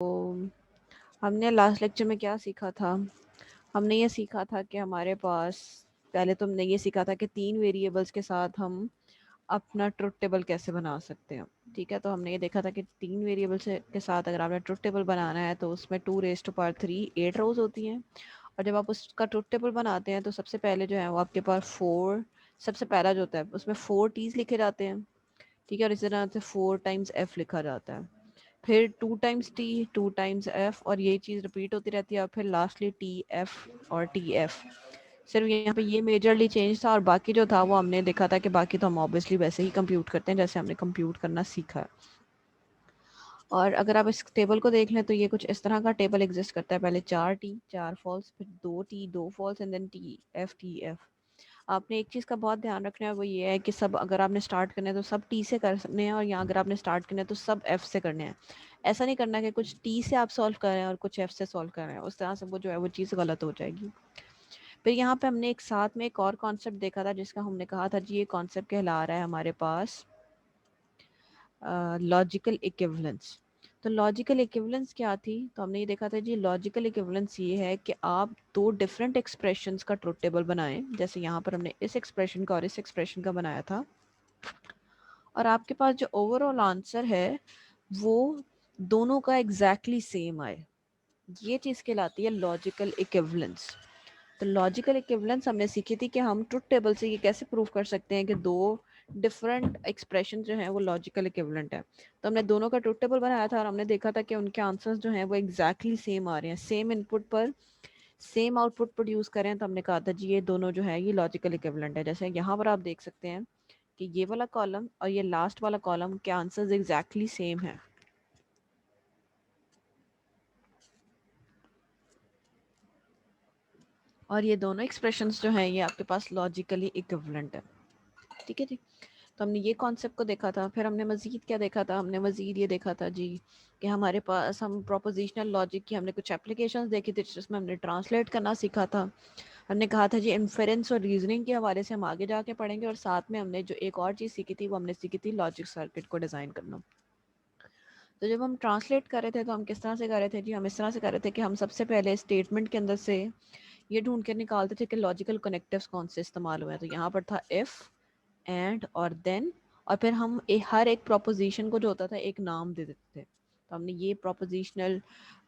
तो हमने last lecture में क्या सीखा था? हमने ये सीखा था कि हमारे पास पहले तो हमने ये सीखा था कि 3 वेरिएबल्स के साथ हम अपना ट्रुथ टेबल कैसे बना सकते हैं। ठीक है, तो हमने ये देखा था कि 3 वेरिएबल्स के साथ अगर आपने ट्रुथ टेबल बनाना है तो उसमें 2 रेज़ टू पावर 3 8 रोज़ होती हैं। और जब आप उसका ट्रुथ टेबल बनाते हैं तो सबसे पहले जो है वो आपके पास 4 सबसे पहला जो होता है उसमें 4 टीज़ लिखे जाते हैं। ठीक है, और इसी तरह से 4 टाइम्स एफ लिखा जाता है। फिर 2 टाइम्स टी, 2 टाइम्स एफ, और यही चीज़ रिपीट होती रहती है। और फिर लास्टली टी एफ और टी एफ। सिर्फ यहाँ पे ये मेजरली चेंज था, और बाकी जो था वो हमने देखा था कि बाकी तो हम ऑब्वियसली वैसे ही कंप्यूट करते हैं जैसे हमने कंप्यूट करना सीखा है। और अगर आप इस टेबल को देख लें तो ये कुछ इस तरह का टेबल एग्जिस्ट करता है। पहले 4 टी 4 फॉल्स, फिर 2 T 2 false, and then T F. आपने एक चीज़ का बहुत ध्यान रखना है, वो ये है कि सब अगर आपने स्टार्ट करने हैं तो सब टी से कर सकते हैं, और यहाँ अगर आपने स्टार्ट करने हैं तो सब एफ से करने हैं। ऐसा नहीं करना कि कुछ टी से आप सॉल्व कर रहे हैं और कुछ एफ से सॉल्व कर रहे हैं, उस तरह से वो जो है वो चीज़ गलत हो जाएगी। फिर यहाँ पे हमने एक साथ में एक और कॉन्सेप्ट देखा था जिसका हमने कहा था जी ये कॉन्सेप्ट कहला रहा है हमारे पास लॉजिकल इक्विवेलेंस। तो लॉजिकल इक्विवेलेंस क्या थी? तो हमने ये देखा था जी लॉजिकल इक्विवेलेंस ये है कि आप दो डिफरेंट एक्सप्रेशंस का ट्रुथ टेबल बनाएं। जैसे यहाँ पर हमने इस एक्सप्रेशन का और इस एक्सप्रेशन का बनाया था, और आपके पास जो ओवरऑल आंसर है वो दोनों का एग्जैक्टली सेम आए। ये चीज़ कहलाती है लॉजिकल इक्विवेलेंस। तो लॉजिकल इक्विवेलेंस हमने सीखी थी कि हम ट्रुथ टेबल से ये कैसे प्रूव कर सकते हैं कि दो डिफरेंट एक्सप्रेशन जो हैं वो लॉजिकल इक्विवेलेंट है। तो हमने दोनों का ट्रुथ टेबल बनाया था और हमने देखा था कि उनके आंसर्स जो हैं वो एग्जैक्टली सेम आ रहे हैं, सेम इनपुट पर सेम आउटपुट प्रोड्यूस करें। तो हमने कहा था जी ये दोनों जो है ये लॉजिकल इक्विवेलेंट है। जैसे यहाँ पर आप देख सकते हैं कि ये वाला कॉलम और ये लास्ट वाला कॉलम के आंसर्स एग्जैक्टली सेम है। और ये दोनों एक्सप्रेशंस जो हैं ये आपके पास लॉजिकली इक्विवेलेंट है। ठीक है जी। तो हमने ये कॉन्सेप्ट को देखा था। फिर हमने मज़ीद क्या देखा था? हमने मज़ीद ये देखा था जी कि हमारे पास हम प्रोपोजिशनल लॉजिक की हमने कुछ एप्लीकेशंस देखी थी जिसमें हमने ट्रांसलेट करना सीखा था। हमने कहा था जी इन्फेरेंस और रीजनिंग के हवाले से हम आगे जाके पढ़ेंगे, और साथ में हमने जो एक और चीज़ सीखी थी वो हमने सीखी थी लॉजिक सर्किट को डिज़ाइन करना। तो जब हम ट्रांसलेट कर रहे थे तो हम किस तरह से कर रहे थे जी? हम इस तरह से कर रहे थे कि हम सबसे पहले स्टेटमेंट के अंदर से ये ढूंढ के निकालते थे कि लॉजिकल कनेक्टिव्स कौन से इस्तेमाल हुए हैं। तो यहाँ पर था इफ़, एंड और देन, और फिर हम हर एक प्रोपोजिशन को जो होता था एक नाम दे देते थे। तो हमने ये प्रोपोजिशनल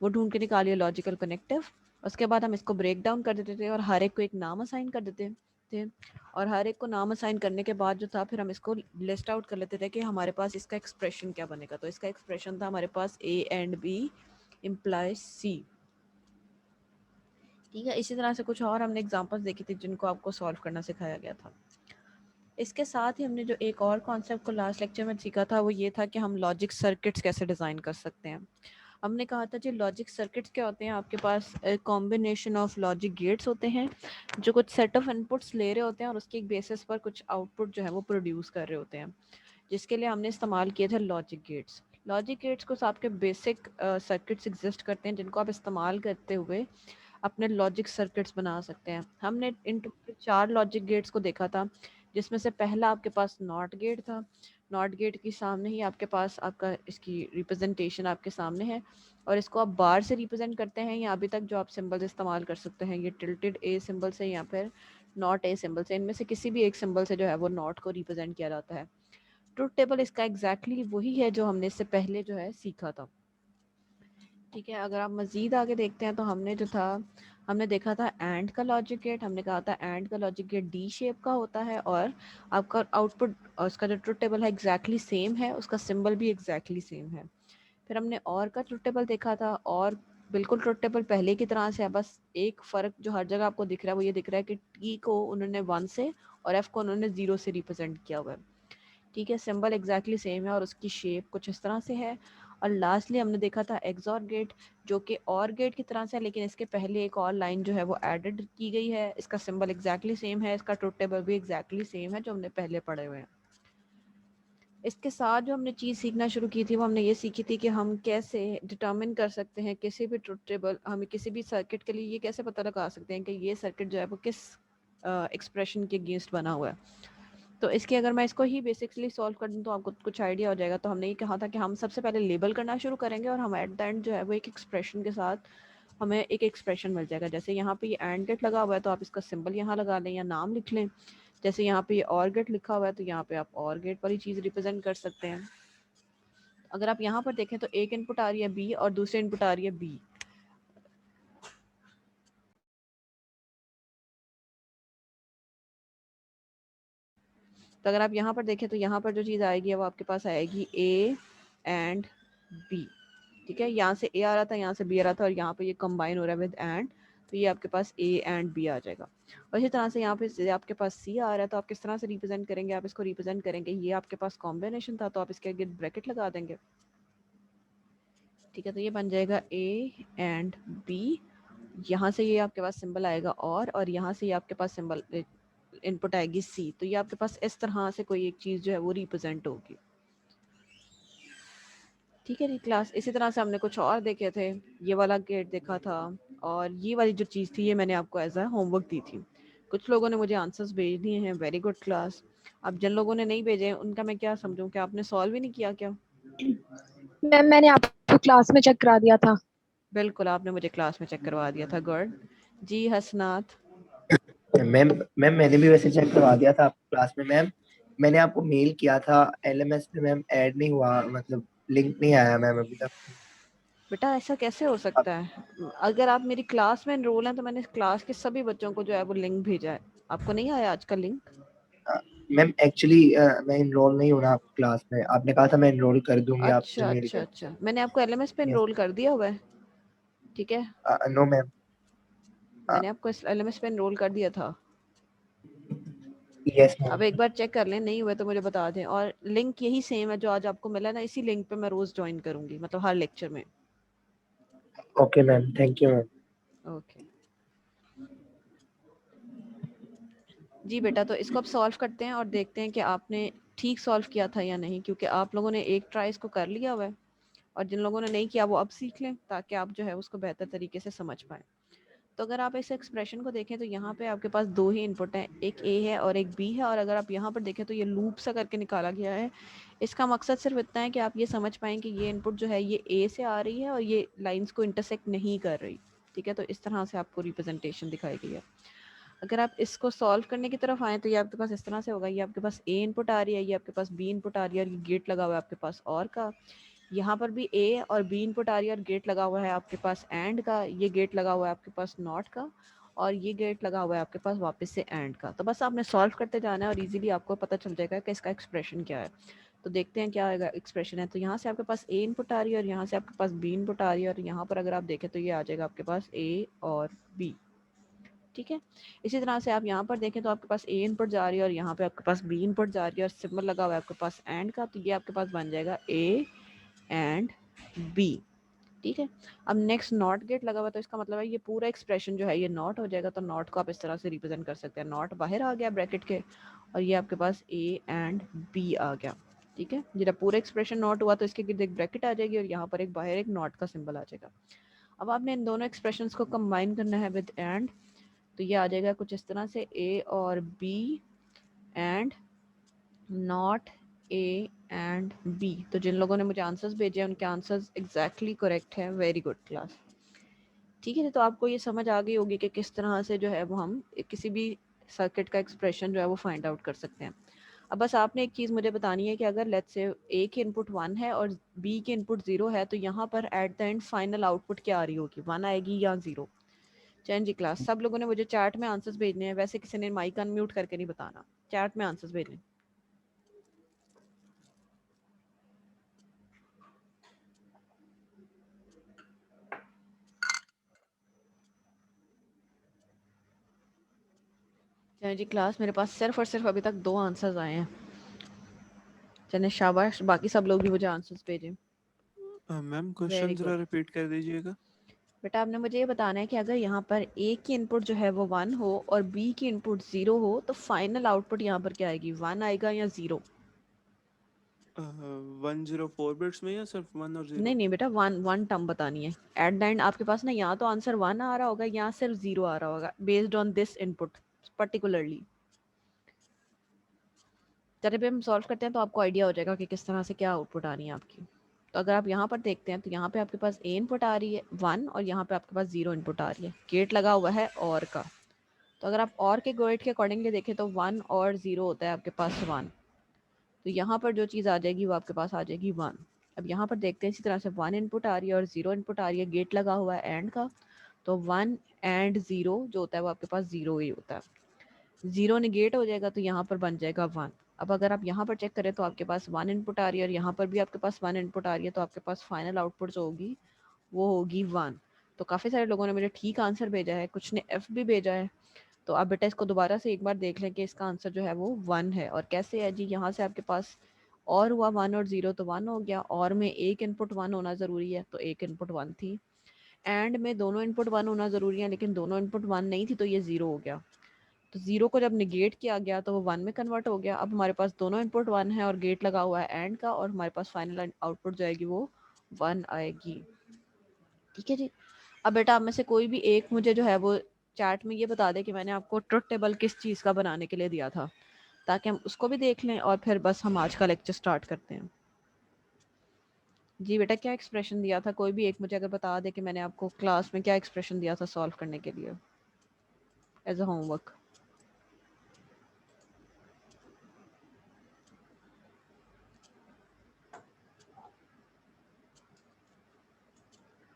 वो ढूंढ के निकालिए लॉजिकल कनेक्टिव। उसके बाद हम इसको ब्रेक डाउन कर देते थे और हर एक को एक नाम असाइन कर देते थे। और हर एक को नाम असाइन करने के बाद जो था फिर हम इसको लिस्ट आउट कर लेते थे कि हमारे पास इसका एक्सप्रेशन क्या बनेगा। तो इसका एक्सप्रेशन था हमारे पास ए एंड बी इम्प्लाइज सी। ठीक है, इसी तरह से कुछ और हमने एग्जांपल्स देखी थी जिनको आपको सॉल्व करना सिखाया गया था। इसके साथ ही हमने जो एक और कॉन्सेप्ट को लास्ट लेक्चर में सीखा था वो ये था कि हम लॉजिक सर्किट्स कैसे डिज़ाइन कर सकते हैं। हमने कहा था जी लॉजिक सर्किट्स क्या होते हैं? आपके पास कॉम्बिनेशन ऑफ लॉजिक गेट्स होते हैं जो कुछ सेट ऑफ इनपुट्स ले रहे होते हैं और उसके एक बेसिस पर कुछ आउटपुट जो है वो प्रोड्यूस कर रहे होते हैं, जिसके लिए हमने इस्तेमाल किए थे लॉजिक गेट्स। लॉजिक गेट्स कुछ आपके बेसिक सर्किट्स एग्जिस्ट करते हैं जिनको आप इस्तेमाल करते हुए अपने लॉजिक सर्किट्स बना सकते हैं। हमने इन चार लॉजिक गेट्स को देखा था, जिसमें से पहला आपके पास नॉट गेट था। नॉट गेट के सामने ही आपके पास आपका इसकी रिप्रेजेंटेशन आपके सामने है, और इसको आप बार से रिप्रेजेंट करते हैं या अभी तक जो आप सिंबल्स इस्तेमाल कर सकते हैं ये टिल्टेड ए सिंबल से या फिर नॉट ए सिंबल से, इनमें से किसी भी एक सिंबल से जो है वो नॉट को रिप्रेजेंट किया जाता है। ट्रुथ टेबल इसका एग्जैक्टली वही है जो हमने इससे पहले जो है सीखा था। ठीक है, अगर आप मज़ीद आगे देखते हैं तो हमने जो था हमने देखा था एंड का लॉजिक गेट। हमने कहा था एंड का लॉजिक गेट डी शेप का होता है और आपका आउटपुट उसका जो ट्रुथ टेबल है एग्जैक्टली सेम है, उसका सिंबल भी एग्जैक्टली सेम है। फिर हमने और का ट्रुथ टेबल देखा था, और बिल्कुल ट्रुथ टेबल पहले की तरह से है, बस एक फ़र्क जो हर जगह आपको दिख रहा है वो ये दिख रहा है कि टी को उन्होंने 1 से और एफ को उन्होंने 0 से रिप्रेजेंट किया हुआ है। ठीक है, सिंबल एग्जैक्टली सेम है और उसकी शेप कुछ इस तरह से है। और लास्टली हमने देखा था एक्सॉर गेट, जो कि और गेट की तरह से है, लेकिन इसके पहले एक और लाइन जो है वो एडेड की गई है। इसका सिंबल एग्जैक्टली सेम है, इसका ट्रुथ टेबल भी एग्जैक्टली सेम है जो हमने पहले पढ़े हुए हैं। इसके साथ जो हमने चीज़ सीखना शुरू की थी वो हमने ये सीखी थी कि हम कैसे डिटर्मिन कर सकते हैं किसी भी ट्रुथ टेबल, हमें किसी भी सर्किट के लिए ये कैसे पता लगा सकते हैं कि ये सर्किट जो है वो किस एक्सप्रेशन के अगेंस्ट बना हुआ है। तो इसके अगर मैं इसको ही बेसिकली सॉल्व कर दूँ तो आपको कुछ आइडिया हो जाएगा। तो हमने ये कहा था कि हम सबसे पहले लेबल करना शुरू करेंगे और हम एट द एंड जो है वो एक एक्सप्रेशन के साथ हमें एक एक्सप्रेशन मिल जाएगा। जैसे यहाँ पे ये एंड गेट लगा हुआ है तो आप इसका सिंबल यहाँ लगा लें या नाम लिख लें। जैसे यहाँ पे ये और गेट लिखा हुआ है तो यहाँ पे आप और गेट वाली चीज़ रिप्रेजेंट कर सकते हैं। अगर आप यहाँ पर देखें तो एक इनपुट आ रही है बी और दूसरी इनपुट आ रही है बी। तो अगर आप यहाँ पर देखें तो यहाँ पर जो चीज़ आएगी वो आपके पास आएगी ए एंड बी। ठीक है, यहाँ से ए आ रहा था, यहाँ से बी आ रहा था और यहाँ पे ये कंबाइन हो रहा है विद एंड, तो ये आपके पास ए एंड बी आ जाएगा। और इसी तरह से यहाँ पे आपके पास सी आ रहा है तो आप किस तरह से रिप्रेजेंट करेंगे, आप इसको रिप्रेजेंट करेंगे, ये आपके पास कॉम्बिनेशन था तो आप इसके आगे ब्रैकेट लगा देंगे। ठीक है, तो ये बन जाएगा ए एंड बी। यहाँ से ये आपके पास सिंबल आएगा और यहाँ से ये आपके पास सिंबल इनपुट आएगी सी। तो ये आपके पास इस तरह से कोई एक चीज़ जो है वो रिप्रेजेंट होगी। ठीक है जी क्लास, इसी तरह से हमने कुछ और देखे थे, ये वाला गेट देखा था और ये वाली जो चीज़ थी ये मैंने आपको एज अ होमवर्क दी थी। कुछ लोगों ने मुझे आंसर्स भेज दिए हैं, वेरी गुड क्लास। अब जिन लोगों ने नहीं भेजे उनका मैं क्या समझूं, क्या आपने सॉल्व ही नहीं किया क्या? मैम मैंने आपको क्लास में चेक करा दिया था। बिल्कुल, आपने मुझे क्लास में चेक करवा दिया था। गुड जी हसनाथ। मैम मैम मैंने भी वैसे चेक करवा दिया था आपको क्लास में मैम। मैंने आपको मेल किया था, एलएमएस पे मैम ऐड नहीं हुआ, मतलब लिंक नहीं आया मैम अभी तक। बेटा ऐसा कैसे हो सकता है? अगर आप मेरी क्लास में एनरोल हैं तो मैंने क्लास के सभी बच्चों को जो है वो लिंक भेजा है, आपको नहीं आया आज का लिंक? मैम एक्चुअली मैं इनरोल नहीं हो रहा आपकी क्लास में, आपने कहा था मैं इनरोल कर दूंगी आपसे अच्छा मेरी अच्छा तरफ से। अच्छा, मैंने आपको एलएमएस पे एनरोल कर दिया हुआ है। ठीक है, नो मैम। मैंने आपको एलएमएस पे एनरोल कर दिया था। यस अब मैम। एक बार चेक कर लें, नहीं हुआ तो मुझे बता दें। और लिंक यही सेम है जो आज आपको मिला ना, इसी लिंक पे मैं रोज ज्वाइन करूंगी, मतलब हर लेक्चर में। Okay ma'am, thank you ma'am. Okay जी बेटा, तो इसको अब सॉल्व करते हैं और देखते हैं कि आपने ठीक सॉल्व किया था या नहीं, क्योंकि आप लोगों ने एक ट्राई इसको कर लिया हुआ है और जिन लोगों ने नहीं किया वो अब सीख लें ताकि आप जो है उसको बेहतर तरीके से समझ पाएँ। तो अगर आप इस एक्सप्रेशन को देखें तो यहाँ पे आपके पास दो ही इनपुट हैं, एक ए है और एक बी है। और अगर आप यहाँ पर देखें तो ये लूप सा करके निकाला गया है। इसका मकसद सिर्फ इतना है कि आप ये समझ पाएँ कि ये इनपुट जो है ये ए से आ रही है और ये लाइंस को इंटरसेक्ट नहीं कर रही। ठीक है, तो इस तरह से आपको रिप्रेजेंटेशन दिखाई गई है। अगर आप इसको सॉल्व करने की तरफ आएँ तो ये आपके पास इस तरह से होगा, ये आपके पास ए इनपुट आ रही है, ये आपके पास बी इनपुट आ रही है और ये गेट लगा हुआ है आपके पास और का। यहाँ पर भी ए और बी इनपुट आ रही है और गेट लगा हुआ है आपके पास एंड का, ये गेट लगा हुआ है आपके पास नॉट का और ये गेट लगा हुआ है आपके पास वापस से एंड का। तो बस आपने सॉल्व करते जाना है और इजीली आपको पता चल जाएगा कि इसका एक्सप्रेशन क्या है। तो देखते हैं क्या आएगा एक्सप्रेशन है। तो यहाँ से आपके पास ए इनपुट आ रही है और यहाँ से आपके पास बी इनपुट आ रही है और यहाँ पर अगर आप देखें तो ये आ जाएगा आपके पास ए और बी। ठीक है, इसी तरह से आप यहाँ पर देखें तो आपके पास ए इनपुट जा रही है और यहाँ पे आपके पास बी इनपुट जा रही है और सिंबल लगा हुआ है आपके पास एंड का, तो ये आपके पास बन जाएगा ए एंड बी। ठीक है, अब नेक्स्ट नॉट गेट लगा हुआ तो इसका मतलब है ये पूरा एक्सप्रेशन जो है ये नॉट हो जाएगा। तो नॉट को आप इस तरह से रिप्रेजेंट कर सकते हैं, नॉट बाहर आ गया ब्रैकेट के और ये आपके पास ए एंड बी आ गया। ठीक है, जब पूरा एक्सप्रेशन नॉट हुआ तो इसके गिर्द एक ब्रैकेट आ जाएगी और यहाँ पर एक बाहर एक नॉट का सिंबल आ जाएगा। अब आपने इन दोनों एक्सप्रेशंस को कंबाइन करना है विद एंड, तो ये आ जाएगा कुछ इस तरह से ए और B and not A and B. तो जिन लोगों ने मुझे आंसर्स भेजे हैं उनके आंसर्स एग्जैक्टली करेक्ट हैं, वेरी गुड क्लास। ठीक है, तो आपको ये समझ आ गई होगी कि किस तरह से जो है वो हम किसी भी सर्किट का एक्सप्रेशन जो है वो फाइंड आउट कर सकते हैं। अब बस आपने एक चीज़ मुझे बतानी है कि अगर लेट्स से ए की इनपुट 1 है और बी की इनपुट 0 है तो यहाँ पर eight the and final output क्या आ रही होगी, 1 आएगी या 0? चैन जी क्लास, सब लोगों ने मुझे चैट में आंसर्स भेजने हैं, वैसे किसी ने माइक अनम्यूट करके नहीं बताना, चैट में आंसर्स भेजें। चैन जी क्लास, मेरे पास सिर्फ और सिर्फ अभी तक 2 आंसर्स आए हैं। चैन शाबाश, बाकी सब लोग भी मुझे आंसर्स भेजें। मैम वेरी क्वेश्चन गुड जरा रिपीट कर दीजिएगा। बेटा, आपने मुझे ये बताना है कि अगर यहाँ पर ए की इनपुट जो है वो 1 हो और बी की इनपुट 0 हो तो फाइनल आउटपुट यहाँ पर क्या आएगी, 1 आएगा या 0? 104 बिट्स में या सिर्फ 1 और नहीं 0? नहीं बेटा, वन टर्म बतानी है। एट द एंड आपके पास ना यहाँ तो आंसर 1 आ रहा होगा या सिर्फ 0 आ रहा होगा based on this input particularly. जब भी हम सॉल्व करते हैं तो आपको आइडिया हो जाएगा कि किस तरह से क्या आउटपुट आ रही है आपकी। तो अगर आप यहाँ पर देखते हैं तो यहाँ पे आपके पास ए इनपुट आ रही है 1 और यहाँ पे आपके पास 0 इनपुट आ रही है। गेट लगा हुआ है और का, तो अगर आप और के गेट के अकॉर्डिंगली देखें तो 1 और 0 होता है आपके पास 1। तो यहाँ पर जो चीज़ आ जाएगी वो आपके पास आ जाएगी 1। अब यहाँ पर देखते हैं इसी तरह से 1 इनपुट आ रही है और 0 इनपुट आ रही है, गेट लगा हुआ है एंड का, तो 1 एंड 0 जो होता है वो आपके पास 0 ही होता है। 0 निगेट हो जाएगा तो यहाँ पर बन जाएगा 1। अब अगर आप यहाँ पर चेक करें तो आपके पास 1 इनपुट आ रही है और यहाँ पर भी आपके पास 1 इनपुट आ रही है, तो आपके पास फाइनल आउटपुट जो होगी वो होगी 1। तो काफ़ी सारे लोगों ने मुझे ठीक आंसर भेजा है, कुछ ने एफ भी भेजा है। तो आप बेटा इसको दोबारा से एक बार देख लें कि इसका आंसर जो है वो 1 है। और कैसे है जी, यहाँ से आपके पास और हुआ 1 और 0 तो 1 हो गया, और में एक इनपुट 1 होना ज़रूरी है तो एक इनपुट 1 थी, एंड में दोनों इनपुट 1 होना ज़रूरी है लेकिन दोनों इनपुट 1 नहीं थी तो ये 0 हो गया। तो 0 को जब निगेट किया गया तो वो 1 में कन्वर्ट हो गया। अब हमारे पास दोनों इनपुट 1 है और गेट लगा हुआ है एंड का, और हमारे पास फाइनल आउटपुट जो आएगी वो 1 आएगी। ठीक है जी। अब बेटा आप में से कोई भी एक मुझे जो है वो चैट में ये बता दे कि मैंने आपको ट्रुथ टेबल किस चीज़ का बनाने के लिए दिया था, ताकि हम उसको भी देख लें और फिर बस हम आज का लेक्चर स्टार्ट करते हैं। जी बेटा, क्या एक्सप्रेशन दिया था? कोई भी एक मुझे अगर बता दे कि मैंने आपको क्लास में क्या एक्सप्रेशन दिया था सॉल्व करने के लिए एज अ होमवर्क।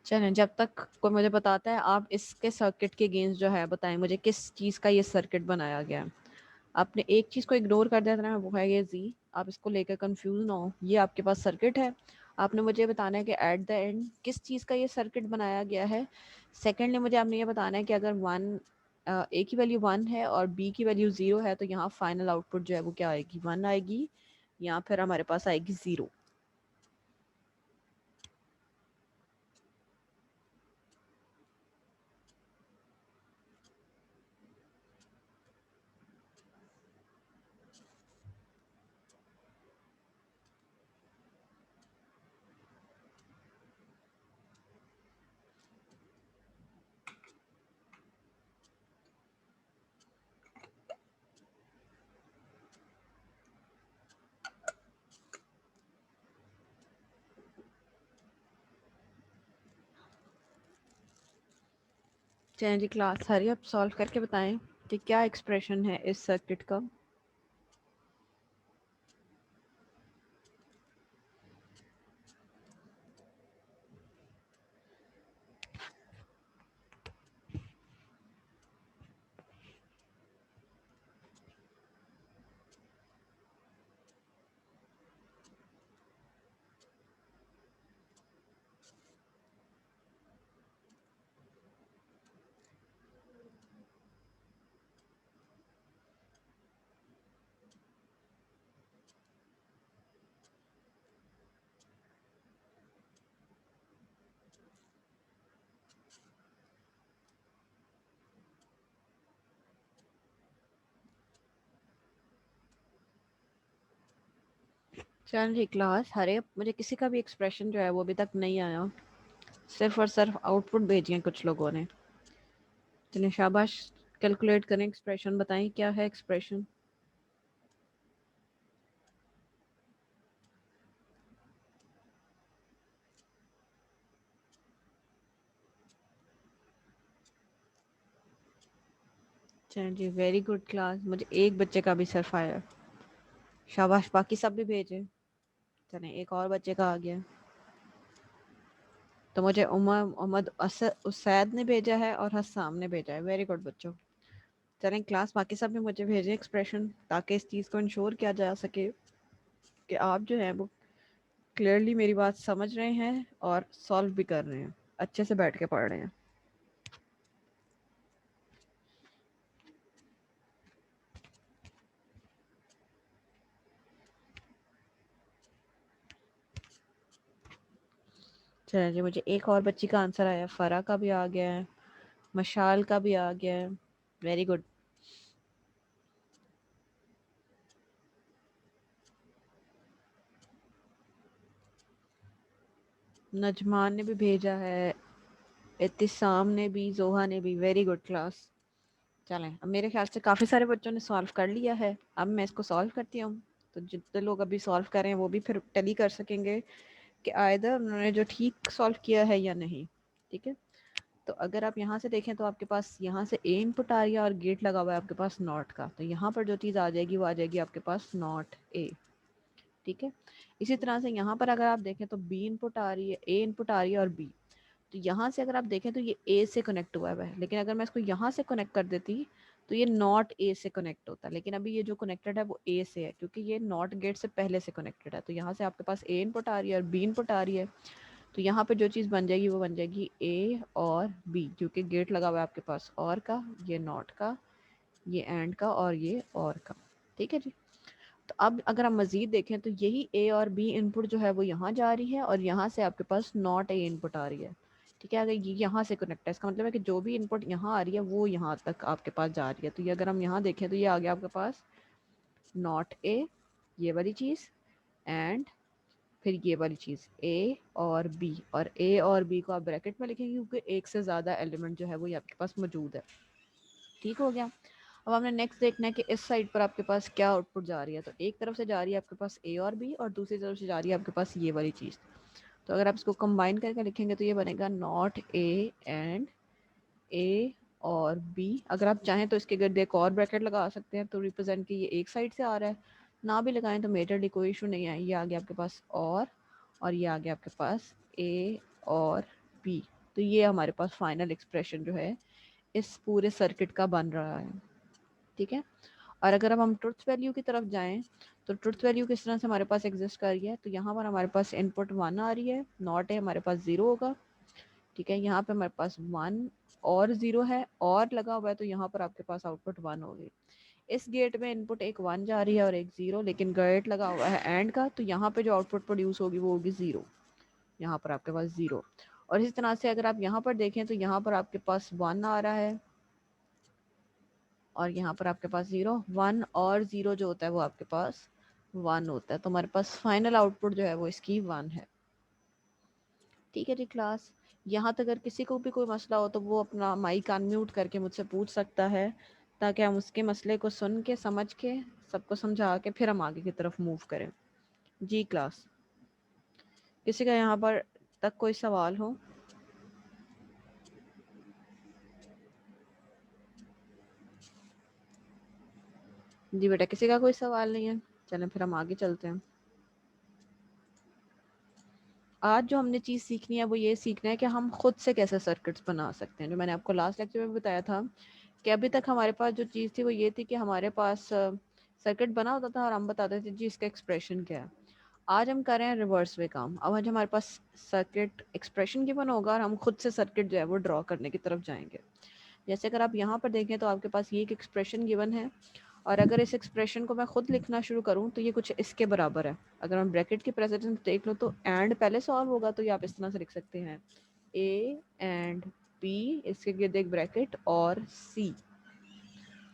चलें, जब तक कोई मुझे बताता है आप इसके सर्किट के गेंस जो है बताएं मुझे किस चीज़ का ये सर्किट बनाया गया है। आपने एक चीज़ को इग्नोर कर दिया था ना, वो है ये जी, आप इसको लेकर कंफ्यूज ना हो। ये आपके पास सर्किट है, आपने मुझे बताना है कि एट द एंड किस चीज़ का ये सर्किट बनाया गया है। सेकेंडली मुझे आपने ये बताना है कि अगर ए की वैल्यू 1 है और बी की वैल्यू 0 है तो यहाँ फाइनल आउटपुट जो है वो क्या आएगी, 1 आएगी, या फिर हमारे पास आएगी 0। चलें जी क्लास सारी आप सॉल्व करके बताएं कि क्या एक्सप्रेशन है इस सर्किट का। चल जी क्लास, अरे मुझे किसी का भी एक्सप्रेशन जो है वो अभी तक नहीं आया, सिर्फ और सिर्फ आउटपुट भेजिए कुछ लोगों ने। चलिए शाबाश, कैलकुलेट करें एक्सप्रेशन, बताएं क्या है एक्सप्रेशन। चलिए जी, वेरी गुड क्लास, मुझे एक बच्चे का भी सिर्फ आया, शाबाश, बाकी सब भी भेजे। चलें एक और बच्चे का आ गया, तो मुझे उमर मोहम्मद उसैद ने भेजा है और हसाम ने भेजा है। वेरी गुड बच्चों। चलें क्लास बाकी सब भी मुझे भेजें एक्सप्रेशन, ताकि इस चीज़ को इंश्योर किया जा सके कि आप जो है वो क्लियरली मेरी बात समझ रहे हैं और सॉल्व भी कर रहे हैं, अच्छे से बैठ के पढ़ रहे हैं। चलिए जी, मुझे एक और बच्ची का आंसर आया, फरा का भी आ गया है, मशाल का भी आ गया है। Very good. नजमान ने भी भेजा है, इत्तिसाम ने भी, जोहा ने भी। Very good class. चलें, अब मेरे ख्याल से काफ़ी सारे बच्चों ने सॉल्व कर लिया है, अब मैं इसको सॉल्व करती हूँ। तो जितने लोग अभी सॉल्व कर रहे हैं वो भी फिर टैली कर सकेंगे कि आइदर उन्होंने जो ठीक सॉल्व किया है या नहीं। ठीक है, तो अगर आप यहाँ से देखें तो आपके पास यहाँ से ए इनपुट आ रही है और गेट लगा हुआ है आपके पास नॉट का, तो यहाँ पर जो चीज़ आ जाएगी वो आ जाएगी आपके पास नॉट ए। ठीक है, इसी तरह से यहाँ पर अगर आप देखें तो बी इनपुट आ रही है, ए इनपुट आ रही है और बी, तो यहाँ से अगर आप देखें तो ये ए से कनेक्ट हुआ है, लेकिन अगर मैं इसको यहाँ से कनेक्ट कर देती तो ये नॉट ए से कनेक्ट होता, लेकिन अभी ये जो कनेक्टेड है वो ए से है क्योंकि ये नॉट गेट से पहले से कनेक्टेड है। तो यहाँ से आपके पास ए इनपुट आ रही है और बी इनपुट आ रही है, तो यहाँ पे जो चीज़ बन जाएगी वो बन जाएगी ए और बी, क्योंकि गेट लगा हुआ है आपके पास और का, ये नॉट का, ये एंड का और ये और का। ठीक है जी, तो अब अगर हम मज़ीद देखें तो यही ए और बी इनपुट जो है वो यहाँ जा रही है और यहाँ से आपके पास नॉट ए इनपुट आ रही है। ठीक है, अगर ये यहाँ से कनेक्ट है इसका मतलब है कि जो भी इनपुट यहाँ आ रही है वो यहाँ तक आपके पास जा रही है। तो ये अगर हम यहाँ देखें तो ये आ गया आपके पास नॉट ए, ये वाली चीज़, एंड फिर ये वाली चीज़ ए और बी, और ए और बी को आप ब्रैकेट में लिखेंगे क्योंकि एक से ज़्यादा एलिमेंट जो है वो ये आपके पास मौजूद है। ठीक हो गया, अब हमने नेक्स्ट देखना है कि इस साइड पर आपके पास क्या आउटपुट जा रही है। तो एक तरफ से जा रही है आपके पास ए और बी और दूसरी तरफ से जा रही है आपके पास ये वाली चीज़। तो अगर आप इसको कंबाइन करके लिखेंगे तो ये बनेगा नॉट ए एंड ए और बी। अगर आप चाहें तो इसके गर्द एक और ब्रैकेट लगा सकते हैं तो रिप्रेजेंट कि ये एक साइड से आ रहा है, ना भी लगाएं तो मेजरली कोई इशू नहीं है। ये आ गया आपके पास और ये आ गया आपके पास ए और बी। तो ये हमारे पास फाइनल एक्सप्रेशन जो है इस पूरे सर्किट का बन रहा है। ठीक है, और अगर अब हम ट्रुथ वैल्यू की तरफ जाएं तो ट्रुथ वैल्यू किस तरह से हमारे पास एग्जिस्ट कर रही है। तो यहाँ पर हमारे पास इनपुट 1 आ रही है, नॉट है हमारे पास 0 होगा। ठीक है, यहाँ पे हमारे पास 1 और 0 है और लगा हुआ है, तो यहाँ पर आपके पास आउटपुट 1 होगी। इस गेट में इनपुट एक 1 जा रही है और एक 0, लेकिन गेट लगा हुआ है एंड का, तो यहाँ पे जो आउटपुट प्रोड्यूस होगी वो होगी 0, यहाँ पर आपके पास 0। और इस तरह से अगर आप यहाँ पर देखें तो यहाँ पर आपके पास 1 आ रहा है और यहाँ पर आपके पास 0, 1 और 0 जो होता है वो आपके पास 1 होता है। तो हमारे पास फाइनल आउटपुट जो है वो इसकी 1 है। ठीक है जी क्लास, यहाँ तक अगर किसी को भी कोई मसला हो तो वो अपना माइक अनम्यूट करके मुझसे पूछ सकता है, ताकि हम उसके मसले को सुन के समझ के सबको समझा के फिर हम आगे की तरफ मूव करें। जी क्लास, किसी का यहाँ पर तक कोई सवाल हो? जी बेटा, किसी का कोई सवाल नहीं है, चलें फिर हम आगे चलते हैं। आज जो हमने चीज़ सीखनी है वो ये सीखना है कि हम खुद से कैसे सर्किट्स बना सकते हैं। जो मैंने आपको लास्ट लेक्चर में बताया था कि अभी तक हमारे पास जो चीज़ थी वो ये थी कि हमारे पास सर्किट बना होता था और हम बताते थे जी इसका एक्सप्रेशन क्या है। आज हम कर रहे हैं रिवर्स वे काम। अब आज हमारे पास सर्किट एक्सप्रेशन गिवन होगा और हम खुद से सर्किट जो है वो ड्रॉ करने की तरफ जाएंगे। जैसे अगर आप यहाँ पर देखें तो आपके पास ये एक एक्सप्रेशन गिवन है और अगर इस एक्सप्रेशन को मैं खुद लिखना शुरू करूँ तो ये कुछ इसके बराबर है। अगर हम ब्रैकेट की प्रेसिडेंस देख लो तो एंड पहले सॉल्व होगा, तो ये आप इस तरह से लिख सकते हैं ए एंड बी, इसके गिर्द एक ब्रैकेट और सी।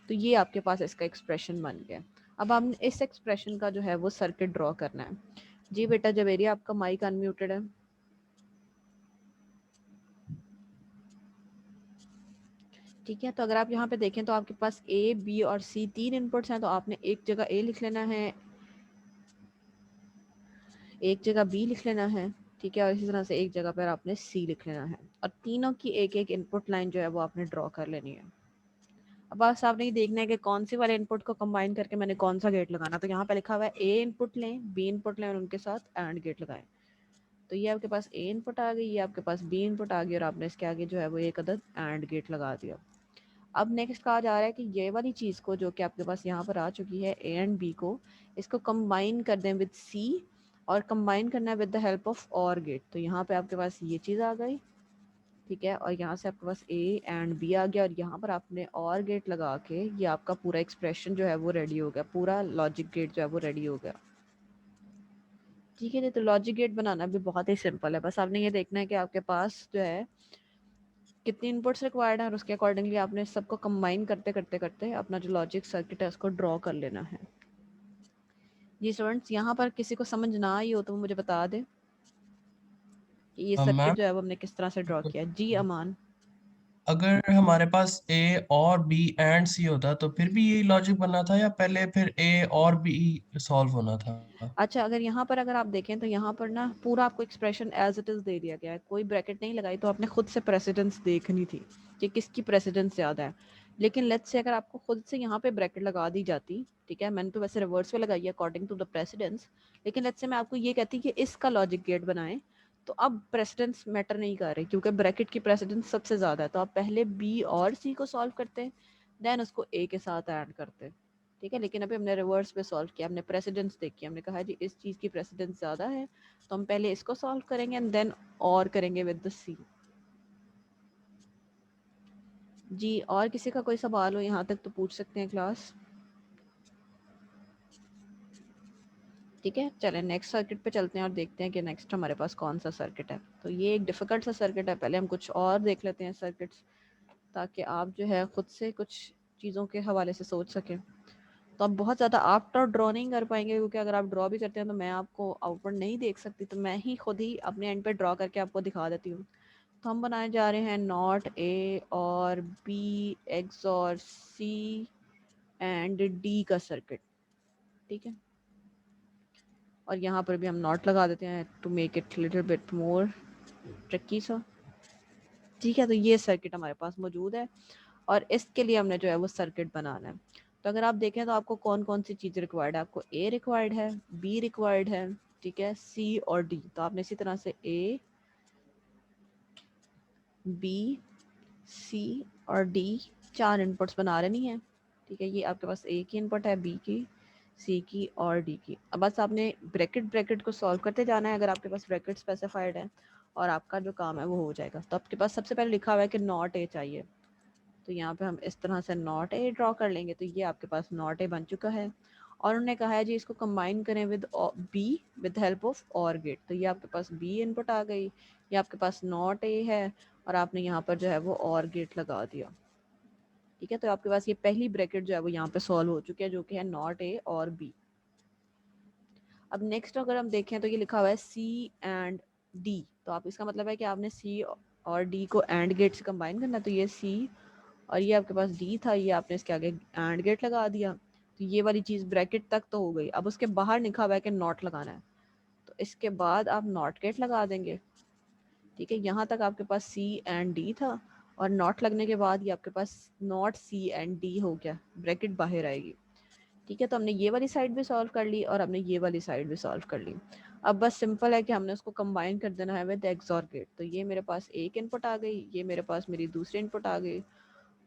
तो ये आपके पास इसका एक्सप्रेशन बन गया। अब हमने इस एक्सप्रेशन का जो है वो सर्किट ड्रॉ करना है। जी बेटा जवेरी, आपका माइक अनम्यूटेड है। ठीक है, तो अगर आप यहाँ पे देखें तो आपके पास ए बी और सी 3 इनपुट्स हैं, तो आपने एक जगह ए लिख लेना है, एक जगह बी लिख लेना है। ठीक है, और इसी तरह से एक जगह पर आपने सी लिख लेना है और तीनों की एक एक इनपुट लाइन जो है वो आपने ड्रॉ कर लेनी है। अब बस आपने ये देखना है कि कौन सी वाले इनपुट को कंबाइन करके मैंने कौन सा गेट लगाना। तो यहाँ पे लिखा हुआ है ए इनपुट लें, बी इनपुट लें और उनके साथ एंड गेट लगाएं। तो ये आपके पास ए इनपुट आ गई, ये आपके पास बी इनपुट आ गई और आपने इसके आगे जो है वो एक अदद एंड गेट लगा दिया। अब नेक्स्ट कहा जा रहा है कि ये वाली चीज़ को जो कि आपके पास यहाँ पर आ चुकी है ए एंड बी को, इसको कंबाइन कर दें विद सी और कंबाइन करना है विद द हेल्प ऑफ और गेट। तो यहाँ पे आपके पास ये चीज़ आ गई। ठीक है, और यहाँ से आपके पास ए एंड बी आ गया और यहाँ पर आपने और गेट लगा के ये आपका पूरा एक्सप्रेशन जो है वो रेडी हो गया, पूरा लॉजिक गेट जो है वो रेडी हो गया। ठीक है, तो लॉजिक गेट बनाना भी बहुत ही सिंपल है। बस आपने ये देखना है कि आपके पास जो है कितनी इनपुट्स रिक्वायर्ड है और उसके अकॉर्डिंगली आपने सबको कंबाइन करते करते करते अपना जो लॉजिक सर्किट है उसको ड्रॉ कर लेना है। जी स्टूडेंट्स, यहाँ पर किसी को समझ ना आई हो तो मुझे बता दे कि ये सर्किट मैम जो है वो हमने किस तरह से ड्रॉ किया। जी अमान। अगर हमारे पास ए और बी एंड सी होता तो फिर भी यही लॉजिक बनना था, या पहले फिर ए और बी सॉल्व होना था? अच्छा, अगर यहाँ पर अगर आप देखें तो यहाँ पर ना पूरा आपको एक्सप्रेशन एज इट इज़ दे दिया गया है, कोई ब्रैकेट नहीं लगाई, तो आपने खुद से प्रेसिडेंस देखनी थी कि किसकी प्रेसिडेंस ज़्यादा है। लेकिन लेट्स से अगर आपको खुद से यहाँ पे ब्रैकेट लगा दी जाती, ठीक है, मैंने तो वैसे रिवर्स में लगाई है अकॉर्डिंग टू द प्रेसिडेंस, लेकिन लेट्स से मैं आपको ये कहती कि इसका लॉजिक गेट बनाएं, तो अब प्रेसिडेंस मैटर नहीं कर रही क्योंकि ब्रैकेट की प्रेसिडेंस सबसे ज़्यादा है। तो आप पहले बी और सी को सॉल्व करते, देन उसको ए के साथ ऐड करते, ठीक है। लेकिन अभी हमने रिवर्स पे सॉल्व किया, हमने प्रेसिडेंस देखी, हमने कहा जी इस चीज़ की प्रेसिडेंस ज़्यादा है, तो हम पहले इसको सॉल्व करेंगे एंड देन और करेंगे विद द सी। जी, और किसी का कोई सवाल हो यहाँ तक तो पूछ सकते हैं क्लास, ठीक है। चलें नेक्स्ट सर्किट पे चलते हैं और देखते हैं कि नेक्स्ट हमारे पास कौन सा सर्किट है। तो ये एक डिफ़िकल्ट सा सर्किट है, पहले हम कुछ और देख लेते हैं सर्किट्स, ताकि आप जो है ख़ुद से कुछ चीज़ों के हवाले से सोच सकें। तो आप बहुत ज़्यादा आप तो ड्रॉ नहीं कर पाएंगे, क्योंकि अगर आप ड्रॉ भी करते हैं तो मैं आपको आउटपुट नहीं देख सकती, तो मैं ही खुद ही अपने एंड पे ड्रॉ करके आपको दिखा देती हूँ। तो हम बनाने जा रहे हैं नॉट ए और बी एक्स और सी एंड डी का सर्किट, ठीक है। और यहाँ पर भी हम नॉट लगा देते हैं to make it little bit more tricky सा, ठीक है। तो ये सर्किट हमारे पास मौजूद है और इसके लिए हमने जो है वो सर्किट बनाना है। तो अगर आप देखें तो आपको कौन कौन सी चीज़ रिक्वायर्ड है, आपको ए रिक्वायर्ड है, बी रिक्वायर्ड है, ठीक है, सी और डी। तो आपने इसी तरह से ए बी सी और डी 4 इनपुट्स बना लेनी है, ठीक है। ये आपके पास ए की इनपुट है, बी की, सी की और डी की। अब बस आपने ब्रैकेट को सॉल्व करते जाना है, अगर आपके पास ब्रैकेट स्पेसिफाइड है, और आपका जो काम है वो हो जाएगा। तो आपके पास सबसे पहले लिखा हुआ है कि नॉट ए चाहिए, तो यहाँ पे हम इस तरह से नॉट ए ड्रॉ कर लेंगे। तो ये आपके पास नॉट ए बन चुका है और उन्होंने कहा है जी इसको कंबाइन करें with be with help of और गेट। तो ये आपके पास बी इनपुट आ गई, ये आपके पास नॉट ए है और आपने यहाँ पर जो है वो और गेट लगा दिया, ठीक है। तो आपके पास ये पहली ब्रैकेट जो है वो यहाँ पे सॉल्व हो चुकी है, जो कि है नॉट ए और बी। अब नेक्स्ट अगर हम देखें तो ये लिखा हुआ है सी एंड डी, तो आप इसका मतलब है कि आपने सी और डी को एंड गेट से कंबाइन करना। तो ये सी और ये आपके पास डी था, ये आपने इसके आगे एंड गेट लगा दिया, तो ये वाली चीज़ ब्रैकेट तक तो हो गई। अब उसके बाहर लिखा हुआ है कि नॉट लगाना है, तो इसके बाद आप नॉट गेट लगा देंगे, ठीक है। यहाँ तक आपके पास सी एंड डी था और नॉट लगने के बाद ये आपके पास नॉट सी एंड डी हो गया, ब्रैकेट बाहर आएगी, ठीक है। तो हमने ये वाली साइड भी सॉल्व कर ली और हमने ये वाली साइड भी सॉल्व कर ली। अब बस सिंपल है कि हमने उसको कंबाइन कर देना है विद एक्सऑर गेट। तो ये मेरे पास एक इनपुट आ गई, ये मेरे पास मेरी दूसरी इनपुट आ गई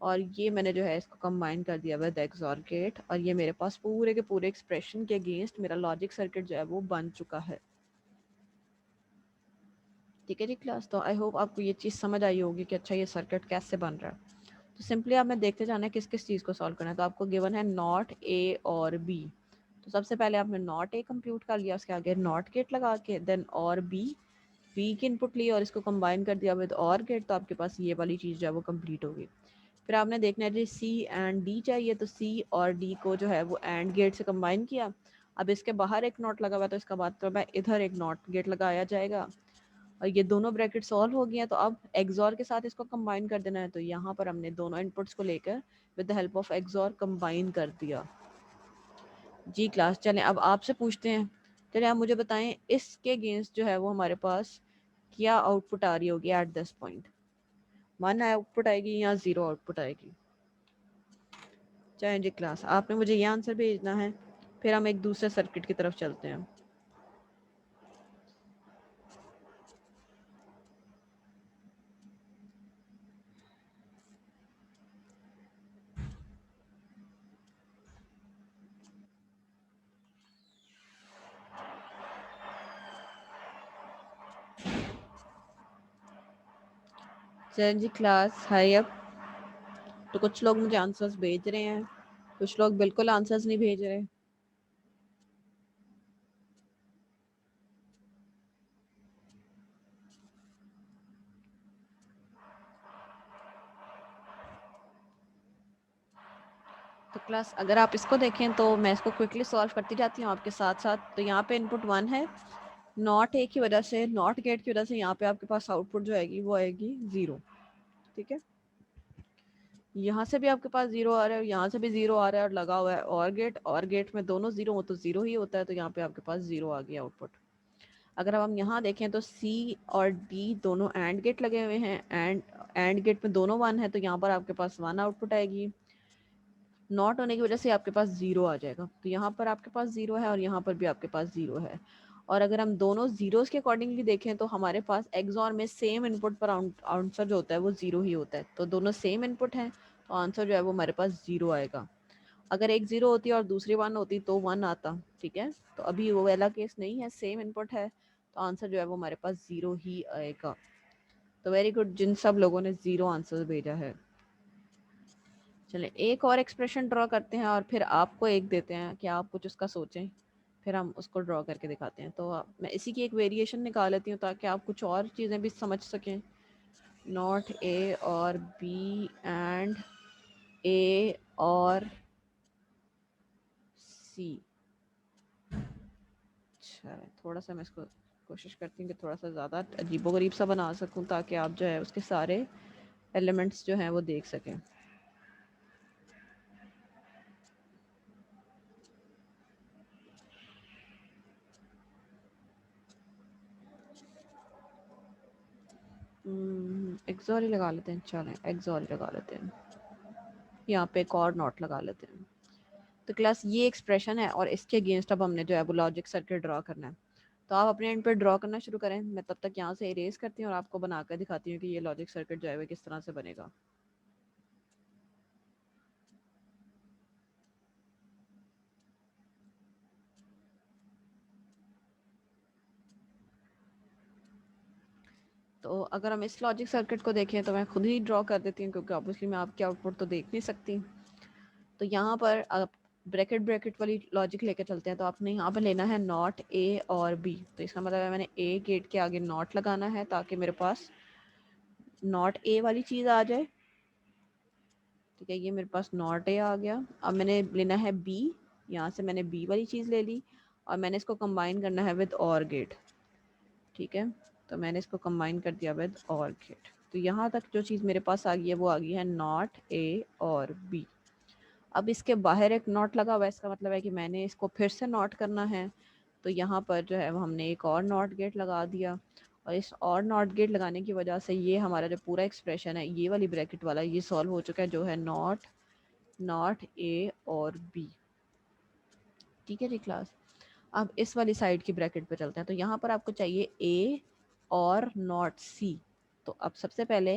और ये मैंने जो है इसको कंबाइन कर दिया विद एक्सऑर गेट, और ये मेरे पास पूरे के पूरे एक्सप्रेशन के अगेंस्ट मेरा लॉजिक सर्किट जो है वो बन चुका है, ठीक है जी क्लास। तो आई होप आपको ये चीज़ समझ आई होगी कि अच्छा ये सर्किट कैसे बन रहा है। तो सिंपली आपने देखते जाना है किस किस चीज़ को सॉल्व करना है। तो आपको गिवन है नॉट ए और बी, तो सबसे पहले आपने नॉट ए कंप्यूट कर लिया, उसके आगे नॉट गेट लगा के देन और बी की इनपुट ली और इसको कंबाइन कर दिया विद और गेट, तो आपके पास ये वाली चीज़ जो है वो कंप्लीट होगी। फिर आपने देखना है जी सी एंड डी चाहिए, तो सी और डी को जो है वो एंड गेट से कंबाइन किया। अब इसके बाहर एक नॉट लगा हुआ है, तो इसका मतलब है इधर एक नॉट गेट लगाया जाएगा और ये दोनों ब्रैकेट सॉल्व हो गई हैं। तो अब एक्सॉर के साथ इसको कंबाइन कर देना है, तो यहाँ पर हमने दोनों इनपुट्स को लेकर with the help of XOR combine कर दिया। जी क्लास, चलें अब आपसे पूछते हैं, चलिए आप मुझे बताएं इसके अगेंस्ट जो है वो हमारे पास क्या आउटपुट आ रही होगी एट दिस पॉइंट। 1 आउटपुट आएगी या 0 आउटपुट आएगी। चलें जी क्लास, आपने मुझे ये आंसर भेजना है, फिर हम एक दूसरे सर्किट की तरफ चलते हैं। चलें जी क्लास, हाई अप। तो कुछ लोग मुझे आंसर्स भेज रहे हैं, कुछ लोग बिल्कुल आंसर्स नहीं भेज रहे। तो क्लास अगर आप इसको देखें तो मैं इसको क्विकली सॉल्व करती जाती हूँ आपके साथ साथ। तो यहाँ पे इनपुट 1 है, नॉट ए की वजह से, नॉट गेट की वजह से यहाँ पे आपके पास आउटपुट जो आएगी वो आएगी 0, ठीक है। यहाँ से भी आपके पास 0 आ रहा है, यहाँ से भी 0 आ रहा है और लगा हुआ है और गेट में दोनों 0 हो तो 0 ही होता है, तो यहाँ पे आपके पास 0 आ गया आउटपुट। अगर अब हम यहाँ देखें तो C और D दोनों एंड गेट लगे हुए हैं, एंड गेट में दोनों 1 है, तो यहाँ पर आपके पास 1 आउटपुट आएगी। नॉट होने की वजह से आपके पास 0 आ जाएगा, तो यहाँ पर आपके पास 0 है और यहाँ पर भी आपके पास 0 है। और अगर हम दोनों जीरोस के अकॉर्डिंगली देखें तो हमारे पास XOR में सेम इनपुट पर आंसर जो होता है वो 0 ही होता है, तो दोनों सेम इनपुट हैं तो आंसर जो है वो हमारे पास 0 आएगा। अगर एक 0 होती और दूसरी 1 होती तो 1 आता, ठीक है। तो अभी वो वाला केस नहीं है, सेम इनपुट है तो आंसर जो है वो हमारे पास 0 ही आएगा। तो वेरी गुड जिन सब लोगों ने 0 आंसर भेजा है। चले एक और एक्सप्रेशन ड्रॉ करते हैं और फिर आपको एक देते हैं कि आप कुछ उसका सोचें, फिर हम उसको ड्रॉ करके दिखाते हैं। तो मैं इसी की एक वेरिएशन निकाल लेती हूँ ताकि आप कुछ और चीज़ें भी समझ सकें। नॉट A और B एंड A और C। अच्छा, थोड़ा सा मैं इसको कोशिश करती हूँ कि थोड़ा सा ज़्यादा अजीबोगरीब सा बना सकूँ ताकि आप जो है उसके सारे एलिमेंट्स जो हैं वो देख सकें। XOR ही लगा लेते हैं, चलें XOR ही लगा लेते हैं, यहाँ पे एक और नॉट लगा लेते हैं। तो क्लास ये एक्सप्रेशन है और इसके अगेंस्ट अब हमने जो है वो लॉजिक सर्किट ड्रॉ करना है। तो आप अपने एंड पे ड्रॉ करना शुरू करें, मैं तब तक यहाँ से इरेज करती हूँ और आपको बनाकर दिखाती हूँ कि ये लॉजिक सर्किट जो है वो किस तरह से बनेगा। तो अगर हम इस लॉजिक सर्किट को देखें तो मैं खुद ही ड्रॉ कर देती हूँ क्योंकि ऑब्वियसली मैं आपके आउटपुट तो देख नहीं सकती। तो यहाँ पर आप ब्रैकेट वाली लॉजिक लेके चलते हैं। तो आपने यहाँ पर लेना है नॉट A और B। तो इसका मतलब है मैंने A गेट के आगे नॉट लगाना है ताकि मेरे पास नॉट A वाली चीज़ आ जाए, ठीक है। ये मेरे पास नॉट A आ गया। अब मैंने लेना है B, यहाँ से मैंने B वाली चीज़ ले ली और मैंने इसको कंबाइन करना है विद और गेट, ठीक है। तो मैंने इसको कंबाइन कर दिया विद और गेट। तो यहाँ तक जो चीज़ मेरे पास आ गई है वो आ गई है नॉट A और B। अब इसके बाहर एक नॉट लगा हुआ है, इसका मतलब है कि मैंने इसको फिर से नॉट करना है। तो यहाँ पर जो है वो हमने एक और नॉट गेट लगा दिया और इस और नॉट गेट लगाने की वजह से ये हमारा जो पूरा एक्सप्रेशन है ये वाली ब्रैकेट वाला ये सॉल्व हो चुका है, जो है नॉट A और B, ठीक है जी क्लास। अब इस वाली साइड की ब्रैकेट पे चलते हैं। तो यहाँ पर आपको चाहिए A और नॉट C। तो अब सबसे पहले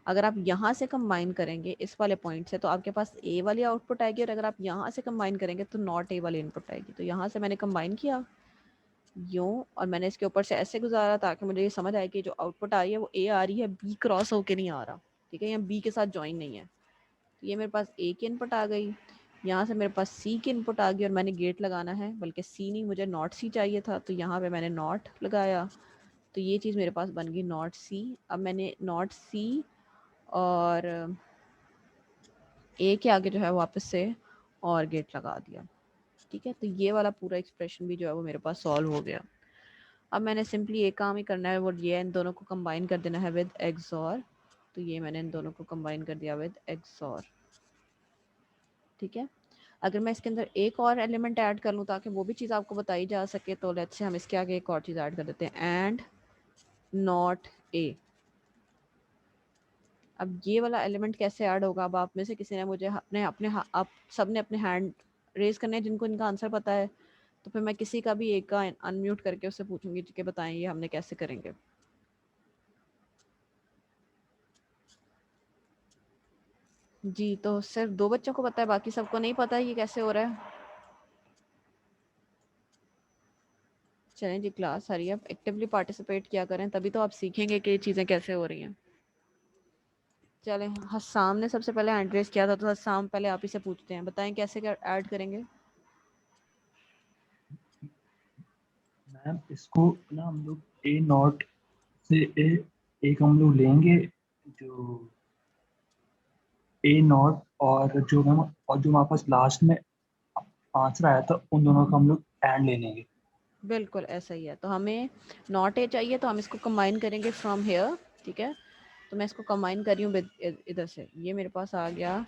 अगर आप यहाँ से कंबाइन करेंगे इस वाले पॉइंट से तो आपके पास A वाली आउटपुट आएगी और अगर आप यहाँ से कंबाइन करेंगे तो नॉट A वाली इनपुट आएगी। तो यहाँ से मैंने कंबाइन किया यूँ और मैंने इसके ऊपर से ऐसे गुजारा ताकि मुझे ये समझ आए कि जो आउटपुट आ रही है वो A आ रही है, B क्रॉस होके नहीं आ रहा, ठीक है, या B के साथ ज्वाइन नहीं है। तो ये मेरे पास A की इनपुट आ गई, यहाँ से मेरे पास C की इनपुट आ गई और मैंने गेट लगाना है, बल्कि C नहीं मुझे नॉट C चाहिए था, तो यहाँ पे मैंने नॉट लगाया। तो ये चीज़ मेरे पास बन गई नॉट C। अब मैंने नॉट C और A के आगे जो है वापस से और गेट लगा दिया, ठीक है। तो ये वाला पूरा एक्सप्रेशन भी जो है वो मेरे पास सॉल्व हो गया। अब मैंने सिंपली एक काम ही करना है, वो ये इन दोनों को कंबाइन कर देना है विद XOR। तो ये मैंने इन दोनों को कंबाइन कर दिया विद XOR, ठीक है। अगर मैं इसके अंदर एक और एलिमेंट ऐड कर लूँ ताकि वो भी चीज़ आपको बताई जा सके, तो लेट्स से हम इसके आगे एक और चीज़ ऐड कर देते हैं, एंड नॉट A। अब ये वाला एलिमेंट कैसे ऐड होगा? अब आप में से किसी ने मुझे आप सब ने अपने हैंड रेज करने हैं जिनको इनका आंसर पता है, तो फिर मैं किसी का भी एक का अनम्यूट करके उससे पूछूंगी कि बताएं ये हमने कैसे करेंगे। जी, तो सिर्फ 2 बच्चों को पता है, बाकी सबको नहीं पता है ये कैसे हो रहा है। चलें जी class, hurry up, actively participate किया करें, तभी तो आप सीखेंगे कि ये चीज़ें कैसे हो रही हैं। चलें, हस्साम ने सबसे पहले हैंड रेज किया था, तो हस्साम पहले आप ही से पूछते हैं, बताएं कैसे क्या ऐड करेंगे। मैम इसको ना हम लोग A नॉट से एक हम लोग लेंगे जो A नॉट और जो हमारे पास लास्ट में आंसर आया था उन दोनों का हम लोग एंड ले लेंगे। बिल्कुल ऐसा ही है। तो हमें नॉट A चाहिए तो हम इसको कंबाइन करेंगे फ्रॉम हेयर, ठीक है। तो मैं इसको कंबाइन कर रही हूँ इधर से, ये मेरे पास आ गया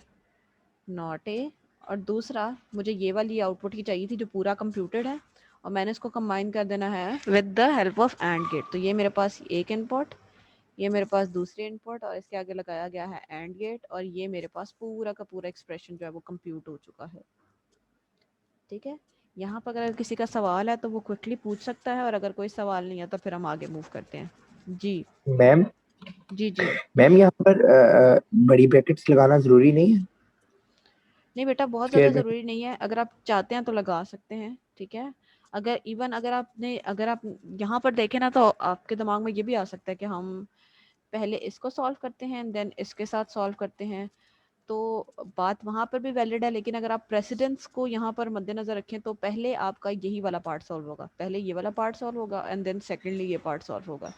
नॉट ए, और दूसरा मुझे ये वाली आउटपुट ही चाहिए थी जो पूरा कंप्यूटेड है, और मैंने इसको कंबाइन कर देना है with the help of and gate. तो ये मेरे पास एक इनपुट, ये मेरे पास दूसरी इनपुट, और इसके आगे लगाया गया है एंड गेट, और ये मेरे पास पूरा का पूरा एक्सप्रेशन जो है वो कंप्यूट हो चुका है। ठीक है, यहाँ पर अगर किसी का सवाल है तो वो क्विकली पूछ सकता है, और अगर कोई सवाल नहीं है तो फिर हम आगे मूव करते हैं। जी मैम जी जी। मैम यहाँ पर बड़ी ब्रैकेट्स लगाना जरूरी नहीं है? नहीं बेटा, बहुत ज़्यादा स्क्वायर ब्रैकेट? ज़रूरी नहीं है, अगर आप चाहते हैं तो लगा सकते हैं। ठीक है, अगर इवन अगर आप यहाँ पर देखें ना, तो आपके दिमाग में ये भी आ सकता है कि हम पहले इसको सॉल्व करते हैं देन इसके साथ सॉल्व करते हैं, तो बात वहाँ पर भी वैलिड है। लेकिन अगर आप प्रेसिडेंस को यहाँ पर मद्देनजर रखें तो पहले आपका यही वाला पार्ट सॉल्व होगा, पहले ये वाला पार्ट सॉल्व होगा एंड देन सेकेंडली ये पार्ट सॉल्व होगा।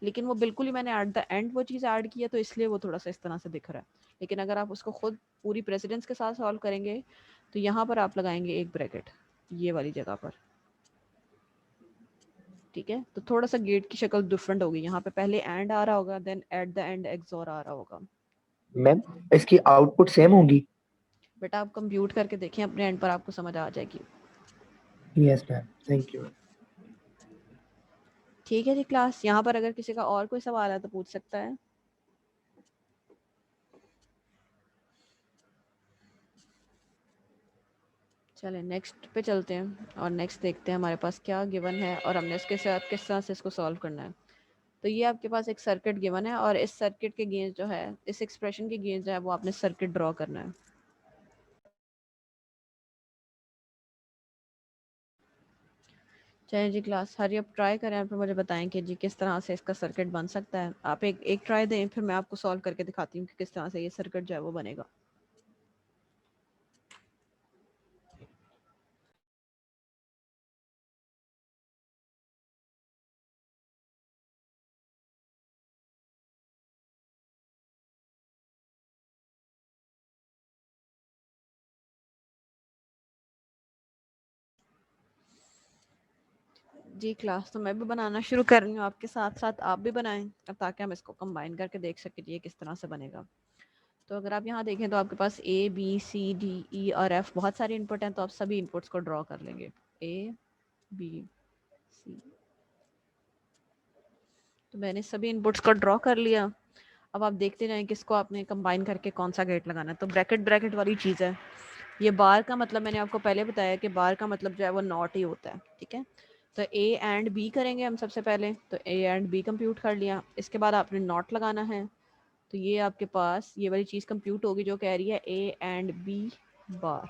लेकिन वो बिल्कुल ही मैंने एट द एंड वो चीज़ ऐड की है, तो इसलिए वो थोड़ा सा इस तरह से दिख रहा है। लेकिन अगर आप उसको खुद पूरी प्रेसिडेंस के साथ सॉल्व करेंगे तो यहाँ पर आप लगाएंगे एक ब्रैकेट ये वाली जगह पर। ठीक है, तो थोड़ा सा गेट की शक्ल डिफरेंट होगी, यहाँ पे पहले एंड आ रहा होगा then at the end XOR आ रहा होगा। मैम इसकी आउटपुट सेम होगी? बेटा आप कंप्यूट करके देखें अपने एंड पर, आपको समझ आ जाएगी। Yes ma'am, thank you. ठीक है जी क्लास, यहाँ पर अगर किसी का और कोई सवाल है तो पूछ सकता है। चलें नेक्स्ट पे चलते हैं और नेक्स्ट देखते हैं हमारे पास क्या गिवन है और हमने इसके साथ किस तरह से इसको सॉल्व करना है। तो ये आपके पास एक सर्किट गिवन है और इस सर्किट के गेंस जो है, इस एक्सप्रेशन के गेंस जो है वो आपने सर्किट ड्रॉ करना है। चलिए जी क्लास, हरी अब ट्राई करें और फिर मुझे बताएं कि जी किस तरह से इसका सर्किट बन सकता है। आप एक ट्राई दें, फिर मैं आपको सॉल्व करके दिखाती हूँ कि किस तरह से ये सर्किट जो है वो बनेगा। जी क्लास, तो मैं भी बनाना शुरू कर रही हूँ, आपके साथ साथ आप भी बनाएं ताकि हम इसको कंबाइन करके देख सकें ये किस तरह से बनेगा। तो अगर आप यहाँ देखें तो आपके पास A B C D E और एफ बहुत सारे इनपुट हैं, तो आप सभी इनपुट्स को ड्रॉ कर लेंगे ए बी सी। तो मैंने सभी इनपुट्स को ड्रॉ कर लिया। अब आप देखते जाएं किसको आपने कंबाइन करके कौन सा गेट लगाना है। तो ब्रैकेट ब्रैकेट वाली चीज़ है ये। बार का मतलब मैंने आपको पहले बताया कि बार का मतलब जो है वो नॉट ही होता है। ठीक है, तो ए एंड बी करेंगे हम सबसे पहले, तो ए एंड बी कंप्यूट कर लिया। इसके बाद आपने नॉट लगाना है, तो ये आपके पास ये वाली चीज़ कंप्यूट होगी जो कह रही है ए एंड बी बार।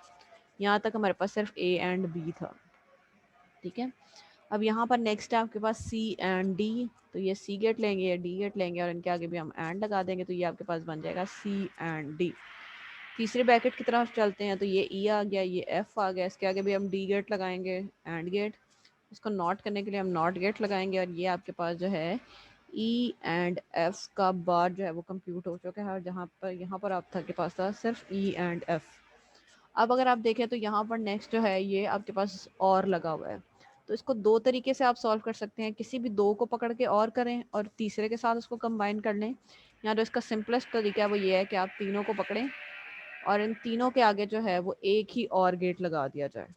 यहाँ तक हमारे पास सिर्फ ए एंड बी था। ठीक है, अब यहाँ पर नेक्स्ट है आपके पास सी एंड डी, तो ये सी गेट लेंगे या डी गेट लेंगे और इनके आगे भी हम एंड लगा देंगे, तो ये आपके पास बन जाएगा सी एंड डी। तीसरे ब्रैकेट की तरफ चलते हैं, तो ये ई आ गया, ये एफ आ गया, इसके आगे भी हम डी गेट लगाएंगे एंड गेट। इसको नॉट करने के लिए हम नॉट गेट लगाएंगे और ये आपके पास जो है ई एंड एफ का बार जो है वो कंप्यूट हो चुका है, और जहाँ पर यहाँ पर आपके पास था सिर्फ ई एंड एफ। अब अगर आप देखें तो यहाँ पर नेक्स्ट जो है ये आपके पास और लगा हुआ है। तो इसको दो तरीके से आप सॉल्व कर सकते हैं, किसी भी दो को पकड़ के और करें और तीसरे के साथ उसको कंबाइन कर लें, या तो इसका सिंपलेस्ट तरीका है वो ये है कि आप तीनों को पकड़ें और इन तीनों के आगे जो है वो एक ही और गेट लगा दिया जाए।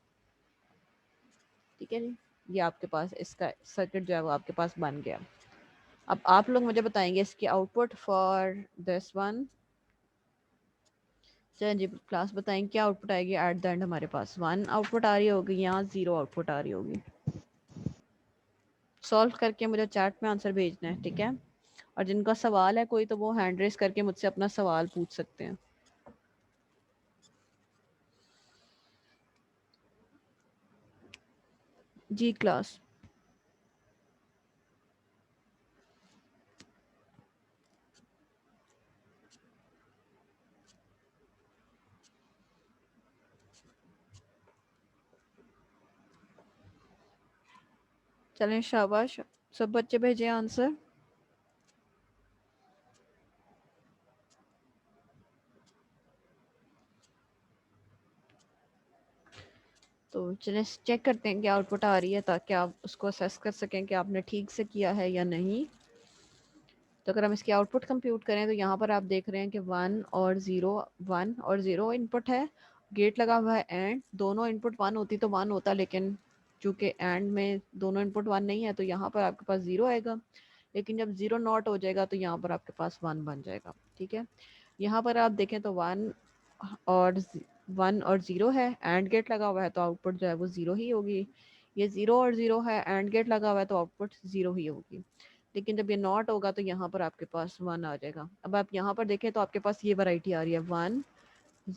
ठीक है जी, ये आपके पास इसका सर्किट जो है वो आपके पास बन गया। अब आप लोग मुझे बताएंगे इसकी आउटपुट फॉर दिस वन। चलिए जी क्लास, बताएं क्या आउटपुट आएगी एट द एंड। हमारे पास 1 आउटपुट आ रही होगी, यहाँ 0 आउटपुट आ रही होगी। सॉल्व करके मुझे चैट में आंसर भेजना है। ठीक है, और जिनका सवाल है कोई तो वो हैंड रेस करके मुझसे अपना सवाल पूछ सकते हैं। जी क्लास, चलें शाबाश, सब बच्चे भेजे आंसर। तो चलें चेक करते हैं कि आउटपुट आ रही है, ताकि आप उसको असेस कर सकें कि आपने ठीक से किया है या नहीं। तो अगर हम इसकी आउटपुट कंप्यूट करें तो यहाँ पर आप देख रहे हैं कि 1 और 0 इनपुट है, गेट लगा हुआ है एंड, दोनों इनपुट 1 होती तो 1 होता, लेकिन चूंकि एंड में दोनों इनपुट 1 नहीं है तो यहाँ पर आपके पास 0 आएगा, लेकिन जब 0 नॉट हो जाएगा तो यहाँ पर आपके पास 1 बन जाएगा। ठीक है, यहाँ पर आप देखें तो 1 और 0 है, एंड गेट लगा हुआ है तो आउटपुट जो है वो 0 ही होगी। ये 0 और 0 है, एंड गेट लगा हुआ है तो आउटपुट 0 ही होगी। लेकिन जब ये नॉट होगा तो यहाँ पर आपके पास 1 आ जाएगा। अब आप यहाँ पर देखें तो आपके पास ये वैरायटी आ रही है 1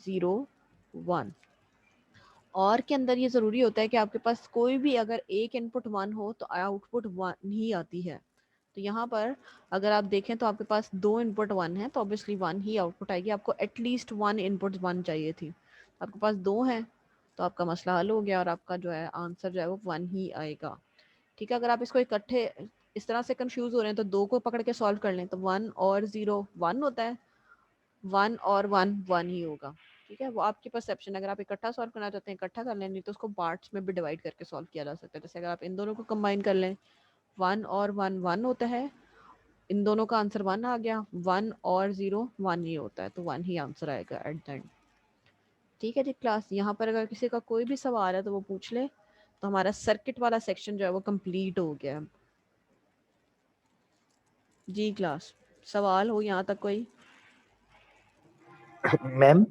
0 1। और के अंदर ये ज़रूरी होता है कि आपके पास कोई भी अगर एक इनपुट 1 हो तो आउटपुट 1 ही आती है। तो यहाँ पर अगर आप देखें तो आपके पास 2 इनपुट 1 है तो ऑब्वियसली 1 ही आउटपुट आएगी। आपको एटलीस्ट 1 इनपुट 1 चाहिए थी, आपके पास 2 हैं तो आपका मसला हल हो गया और आपका जो है आंसर जो है वो 1 ही आएगा। ठीक है, अगर आप इसको इकट्ठे इस तरह से कंफ्यूज हो रहे हैं तो 2 को पकड़ के सॉल्व कर लें तो 1 और 0 1 होता है, 1 और 1 1 ही होगा। ठीक है, वो आपकी परसेप्शन। अगर आप इकट्ठा सॉल्व करना चाहते हैं इकट्ठा कर लें, नहीं तो उसको पार्ट्स में भी डिवाइड करके सॉल्व किया जा सकता है। जैसे अगर आप इन दोनों को कंबाइन कर लें 1 और 1 1 होता है, इन दोनों का आंसर 1 आ गया, 1 और 0 1 ही होता है तो 1 ही आंसर आएगा एट द एंड। ठीक है जी क्लास, यहाँ पर अगर किसी का कोई भी सवाल है तो वो पूछ ले। तो हमारा सर्किट वाला सेक्शन जो है वो कंप्लीट हो गया है जी क्लास। सवाल हो यहाँ तक कोई? मैम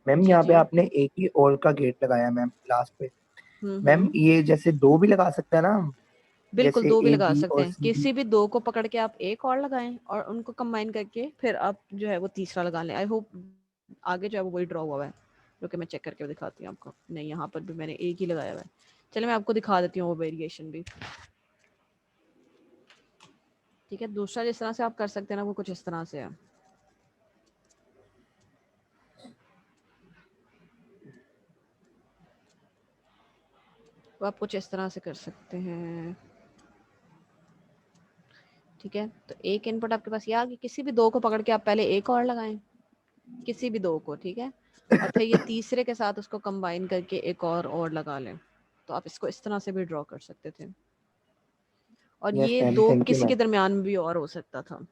मैम जी यहाँ पे जी। आपने एक ही और का गेट लगाया मैम लास्ट पे। मैम हम्म, ये जैसे 2 भी लगा सकते हैं ना हम, बिल्कुल जैसे 2 भी ए लगा बी सकते और हैं। C D. किसी भी 2 को पकड़ के आप एक और लगाएं और उनको कंबाइन करके फिर आप जो है वो तीसरा लगा लें। आई होप आगे जो है वो वही ड्रॉ हुआ है, जो कि मैं चेक करके दिखाती हूँ आपको। नहीं, यहाँ पर भी मैंने एक ही लगाया हुआ है। चलिए मैं आपको दिखा देती हूँ वो वेरिएशन भी। ठीक है, दूसरा जिस तरह से आप कर सकते हैं ना वो कुछ इस तरह से है। वो आप कुछ इस तरह से कर सकते हैं। ठीक है, तो एक इनपुट आपके पास ये आ गई, किसी भी 2 को पकड़ के आप पहले एक और लगाएं, किसी भी 2 को। ठीक है, और फिर ये तीसरे के साथ उसको कंबाइन करके एक और लगा लें। तो आप इसको इस तरह से भी ड्रॉ कर सकते थे, और यस ये मैम, 2 थैंक यू किसी मैम। के दरमियान में भी और हो सकता था।